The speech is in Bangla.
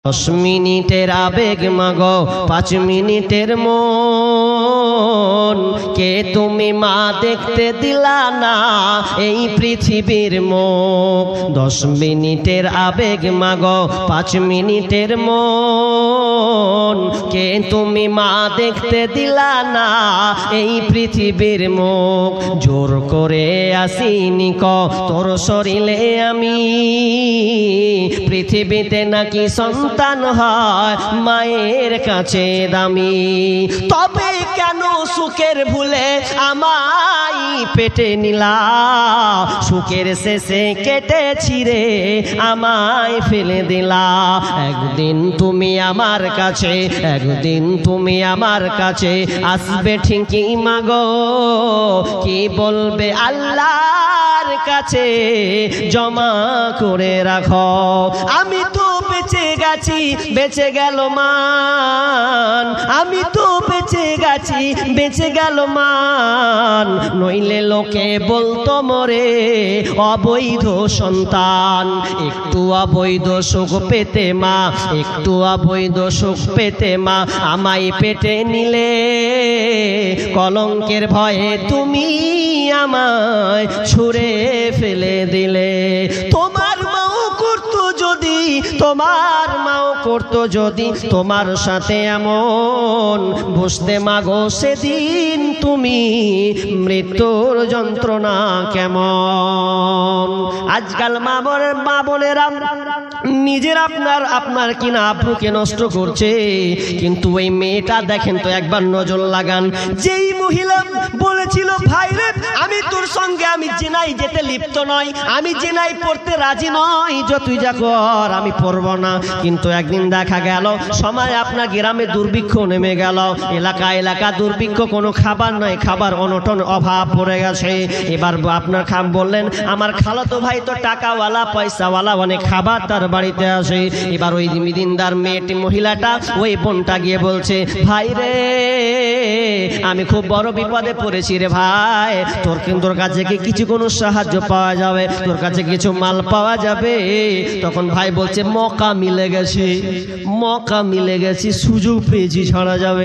10 মিনিটের আবেগ মাগো 5 মিনিটের মন কে তুমি মা দেখতে দিলা না এই পৃথিবীর মুখ 10 মিনিটের আবেগ মাগো 5 মিনিটের মন কে তুমি মা দেখতে দিলা না এই পৃথিবীর মুখ জোর করে আসিনি ক তোর শরীরে আমি পৃথিবীতে নাকি সন্তান হয় মায়ের কাছে দামি তবে কেন সুখের ভুলে আমায় পেটে নিলা সুখের শেষে কেটে ছিঁড়ে আমায় ফেলে দিলা একদিন তুমি আমার কাছে আসবে ঠিকই মাগো কি বলবে আল্লাহর কাছে জমা করে রাখো আমি তো বেঁচে গেল মান আমি তো বেঁচে গেল মান নইলে লোকে বলতো মরে অবৈধ সন্তান একটু অবৈধ সুখ পেতে মা আমায় পেটে নিলে কলঙ্কের ভয়ে তুমি আমায় ছুঁড়ে ফেলে দিলে তোমার মাও করতো যদি তোমার সাথে এমন বুঝতে মাগো সেদিন তুমি মৃত্যুর যন্ত্রণা কেমন আজকাল মা বোনেরা নিজের আপনার কিনা আব্বুকে নষ্ট করছে কিন্তু ওই মেয়েটা দেখেন তো একবার নজর লাগান যেই মহিলা বলেছিল ভাই রে আমি তোর সঙ্গে আমি জেনাই যেতে লিপ্ত নয় আমি জেনাই পড়তে রাজি নয় যতই যা কর আমি পড়ব না কিন্তু একদিন দেখা গেল সময় আপনার গ্রামে দুর্ভিক্ষ নেমে গেল এলাকা দুর্ভিক্ষ কোনো খাবার নয় খাবার অনটন অভাব পড়ে গেছে এবার আপনার খাম বললেন আমার খালাতো ভাই তো টাকাওয়ালা পয়সাওয়ালা অনেক খাবার তার বাড়িতে আসে এবার ওই দিনদার মেয়েটি মহিলাটা ওই বোনটা গিয়ে বলছে ভাই রে আমি খুব বড় বিপদে পড়েছি রে ভাই তোর কাছে কি কিছু কোনো সাহায্য পাওয়া যাবে তোর কাছে কিছু মাল পাওয়া যাবে তখন ভাই বলছে মৌকা মিলে গেছে সুযোগ পেয়েছি ছাড়া যাবে